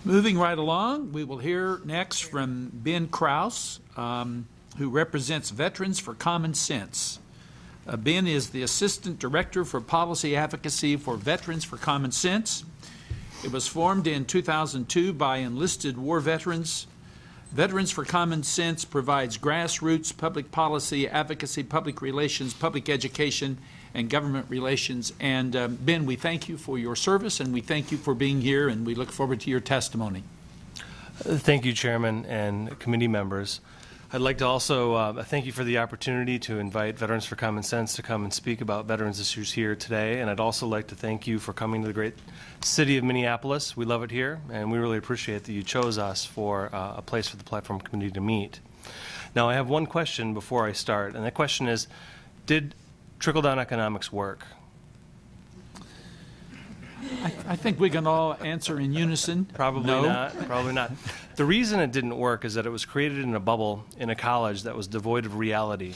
Moving right along, we will hear next from Ben Krause, who represents Veterans for Common Sense. Ben is the Assistant Director for Policy Advocacy for Veterans for Common Sense. It was formed in 2002 by enlisted war veterans. Veterans for Common Sense provides grassroots public policy, advocacy, public relations, public education, and government relations. And Ben, we thank you for your service, and we thank you for being here, and we look forward to your testimony. Thank you, Chairman and committee members. I'd like to also thank you for the opportunity to invite Veterans for Common Sense to come and speak about veterans issues here today. And I'd also like to thank you for coming to the great city of Minneapolis. We love it here, and we really appreciate that you chose us for a place for the platform community to meet. Now, I have one question before I start, and that question is, did trickle-down economics work? I think we can all answer in unison. Probably no. not. Probably not. The reason it didn't work is that it was created in a bubble in a college that was devoid of reality.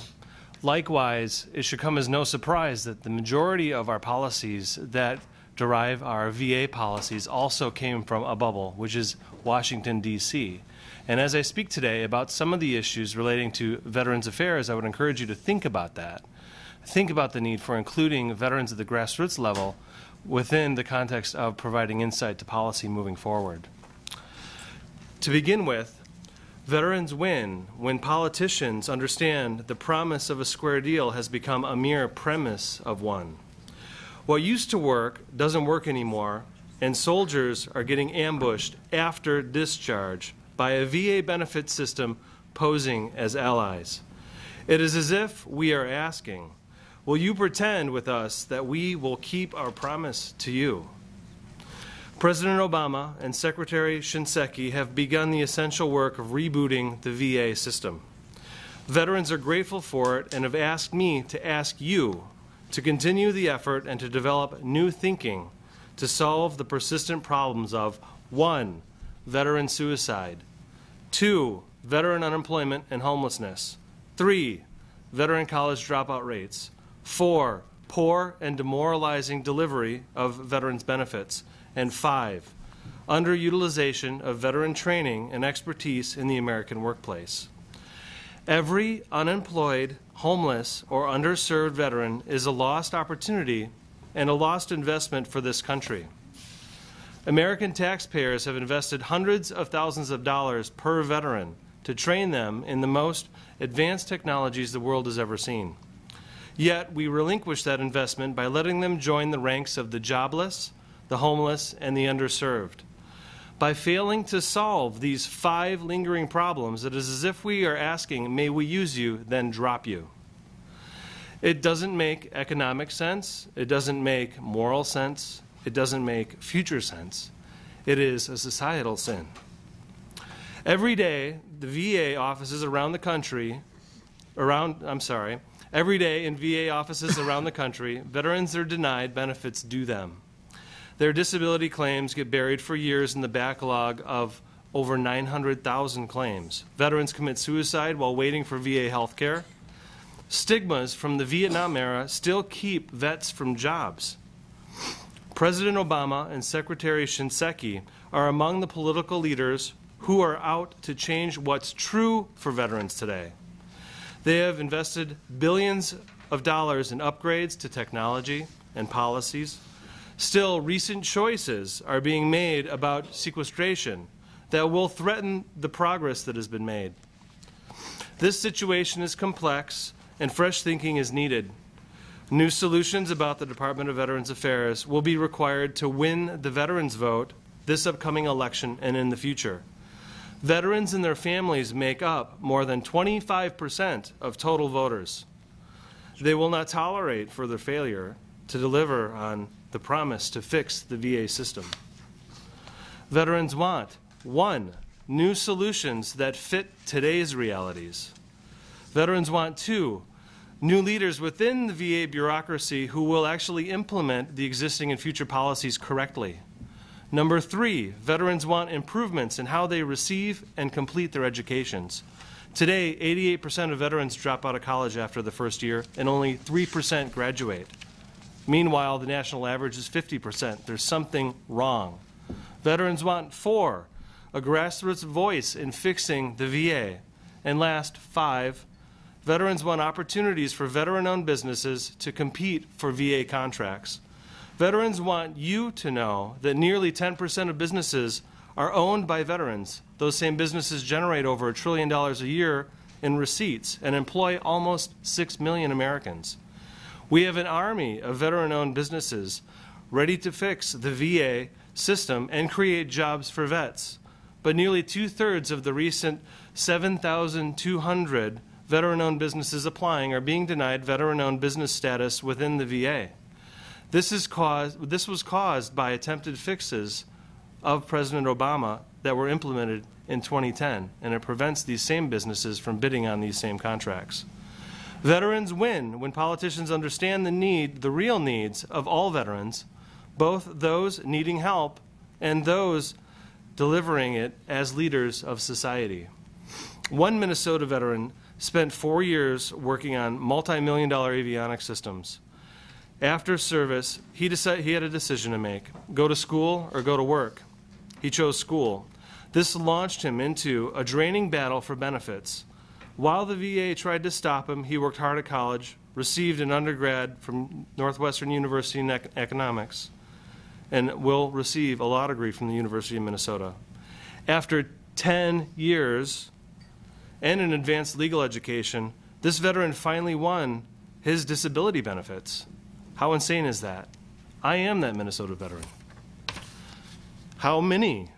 Likewise, it should come as no surprise that the majority of our policies that derive our VA policies also came from a bubble, which is Washington, D.C. And as I speak today about some of the issues relating to Veterans Affairs, I would encourage you to think about that. Think about the need for including veterans at the grassroots level within the context of providing insight to policy moving forward. To begin with, veterans win when politicians understand the promise of a square deal has become a mere premise of one. What used to work doesn't work anymore, and soldiers are getting ambushed after discharge by a VA benefit system posing as allies. It is as if we are asking, will you pretend with us that we will keep our promise to you? President Obama and Secretary Shinseki have begun the essential work of rebooting the VA system. Veterans are grateful for it and have asked me to ask you to continue the effort and to develop new thinking to solve the persistent problems of 1. Veteran suicide, 2. Veteran unemployment and homelessness, 3. Veteran college dropout rates, 4. Poor and demoralizing delivery of veterans' benefits, and 5. Underutilization of veteran training and expertise in the American workplace. Every unemployed, homeless, or underserved veteran is a lost opportunity and a lost investment for this country. American taxpayers have invested hundreds of thousands of dollars per veteran to train them in the most advanced technologies the world has ever seen. Yet we relinquish that investment by letting them join the ranks of the jobless, the homeless, and the underserved. By failing to solve these 5 lingering problems, it is as if we are asking, may we use you, then drop you. It doesn't make economic sense. It doesn't make moral sense. It doesn't make future sense. It is a societal sin. Every day, the VA offices around the country, every day in VA offices around the country, veterans are denied benefits due them. Their disability claims get buried for years in the backlog of over 900,000 claims. Veterans commit suicide while waiting for VA health care. Stigmas from the Vietnam era still keep vets from jobs. President Obama and Secretary Shinseki are among the political leaders who are out to change what's true for veterans today. They have invested billions of dollars in upgrades to technology and policies. Still, recent choices are being made about sequestration that will threaten the progress that has been made. This situation is complex, and fresh thinking is needed. New solutions about the Department of Veterans Affairs will be required to win the veterans' vote this upcoming election and in the future. Veterans and their families make up more than 25% of total voters. They will not tolerate further failure to deliver on the promise to fix the VA system. Veterans want, 1, new solutions that fit today's realities. Veterans want, 2, new leaders within the VA bureaucracy who will actually implement the existing and future policies correctly. Number 3, veterans want improvements in how they receive and complete their educations. Today, 88% of veterans drop out of college after the first year, and only 3% graduate. Meanwhile, the national average is 50%. There's something wrong. Veterans want 4, a grassroots voice in fixing the VA. And last, 5, veterans want opportunities for veteran-owned businesses to compete for VA contracts. Veterans want you to know that nearly 10% of businesses are owned by veterans. Those same businesses generate over $1 trillion a year in receipts and employ almost 6 million Americans. We have an army of veteran-owned businesses ready to fix the VA system and create jobs for vets. But nearly 2/3 of the recent 7,200 veteran-owned businesses applying are being denied veteran-owned business status within the VA. This was caused by attempted fixes of President Obama that were implemented in 2010, and it prevents these same businesses from bidding on these same contracts. Veterans win when politicians understand the real needs of all veterans, both those needing help and those delivering it as leaders of society. One Minnesota veteran spent 4 years working on multi-million-dollar avionics systems. After service, he had a decision to make: go to school or go to work. He chose school. This launched him into a draining battle for benefits. While the VA tried to stop him, he worked hard at college, received an undergrad from Northwestern University in economics, and will receive a law degree from the University of Minnesota. After 10 years and an advanced legal education, this veteran finally won his disability benefits. How insane is that? I am that Minnesota veteran. How many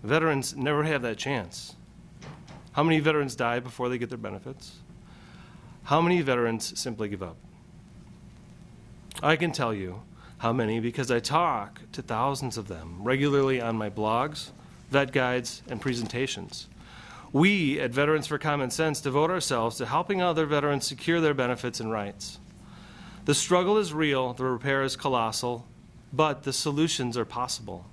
veterans never have that chance? How many veterans die before they get their benefits? How many veterans simply give up? I can tell you how many because I talk to thousands of them regularly on my blogs, vet guides, and presentations. We at Veterans for Common Sense devote ourselves to helping other veterans secure their benefits and rights. The struggle is real, the repair is colossal, but the solutions are possible.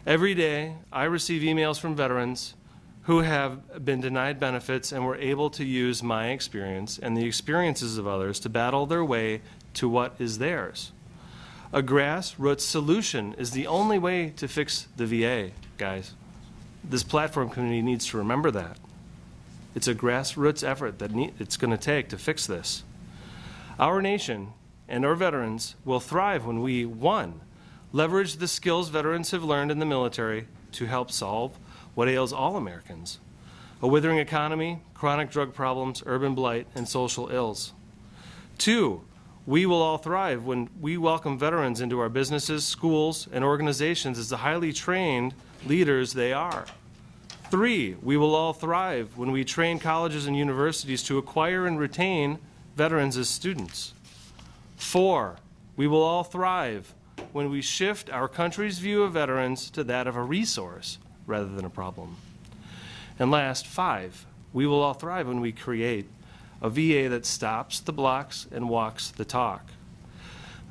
Every day, I receive emails from veterans who have been denied benefits and were able to use my experience and the experiences of others to battle their way to what is theirs. A grassroots solution is the only way to fix the VA, guys. This platform community needs to remember that. It's a grassroots effort that it's going to take to fix this. Our nation and our veterans will thrive when we, 1, leverage the skills veterans have learned in the military to help solve what ails all Americans: a withering economy, chronic drug problems, urban blight, and social ills. 2, we will all thrive when we welcome veterans into our businesses, schools, and organizations as the highly trained leaders they are. 3, we will all thrive when we train colleges and universities to acquire and retain veterans as students. 4, we will all thrive when we shift our country's view of veterans to that of a resource rather than a problem. And last, 5, we will all thrive when we create a VA that stops the blocks and walks the talk.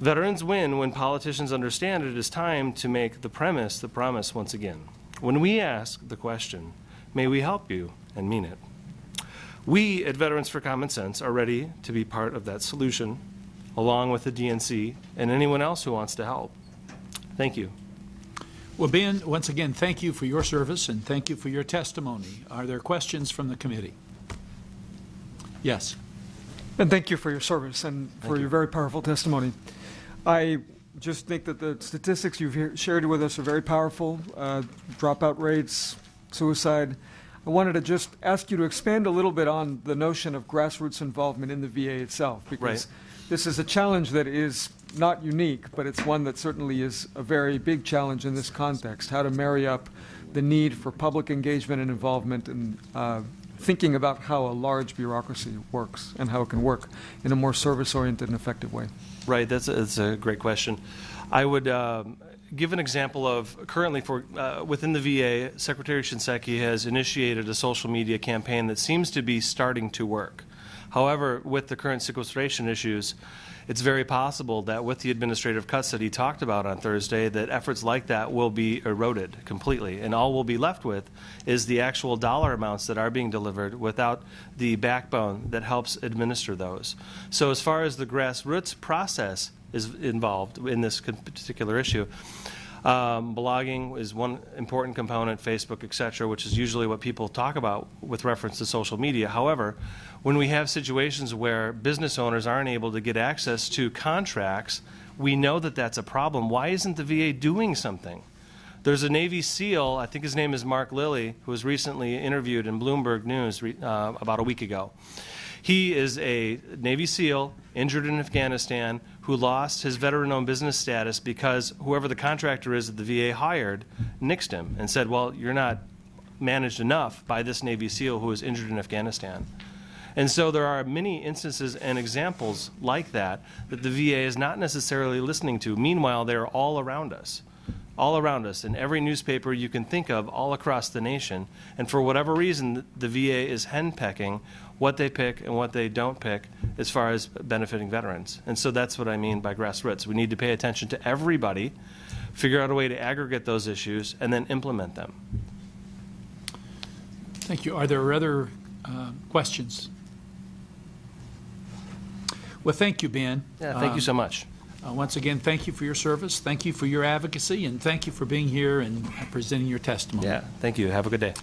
Veterans win when politicians understand it is time to make the premise the promise once again. When we ask the question, may we help you, and mean it. We at Veterans for Common Sense are ready to be part of that solution, along with the DNC and anyone else who wants to help. Thank you. Well, Ben, once again, thank you for your service and thank you for your testimony. Are there questions from the committee? Yes. And thank you for your service and for your very powerful testimony. I just think that the statistics you've shared with us are very powerful. Dropout rates, suicide. I wanted to just ask you to expand a little bit on the notion of grassroots involvement in the VA itself, because this is a challenge that is not unique, but it's one that certainly is a very big challenge in this context, how to marry up the need for public engagement and involvement and thinking about how a large bureaucracy works and how it can work in a more service-oriented and effective way. Right, that's a great question. I would give an example of currently within the VA, Secretary Shinseki has initiated a social media campaign that seems to be starting to work. However, with the current sequestration issues, it's very possible that with the administrative cuts that he talked about on Thursday, that efforts like that will be eroded completely, and all we'll be left with is the actual dollar amounts that are being delivered without the backbone that helps administer those. So as far as the grassroots process is involved in this particular issue, Blogging is one important component, Facebook, et cetera, which is usually what people talk about with reference to social media. However, when we have situations where business owners aren't able to get access to contracts, we know that that's a problem. Why isn't the VA doing something? There's a Navy SEAL, I think his name is Mark Lilly, who was recently interviewed in Bloomberg News about a week ago. He is a Navy SEAL injured in Afghanistan who lost his veteran-owned business status because whoever the contractor is that the VA hired nixed him and said, well, you're not managed enough by this Navy SEAL who was injured in Afghanistan. And so there are many instances and examples like that that the VA is not necessarily listening to. Meanwhile, they're all around us. All around us, in every newspaper you can think of all across the nation. And for whatever reason, the VA is henpecking what they pick and what they don't pick as far as benefiting veterans. And so that's what I mean by grassroots. We need to pay attention to everybody, figure out a way to aggregate those issues, and then implement them. Thank you. Are there other questions? Well, thank you, Ben. Yeah, thank you so much. Once again, thank you for your service, thank you for your advocacy, and thank you for being here and presenting your testimony. Yeah, thank you. Have a good day.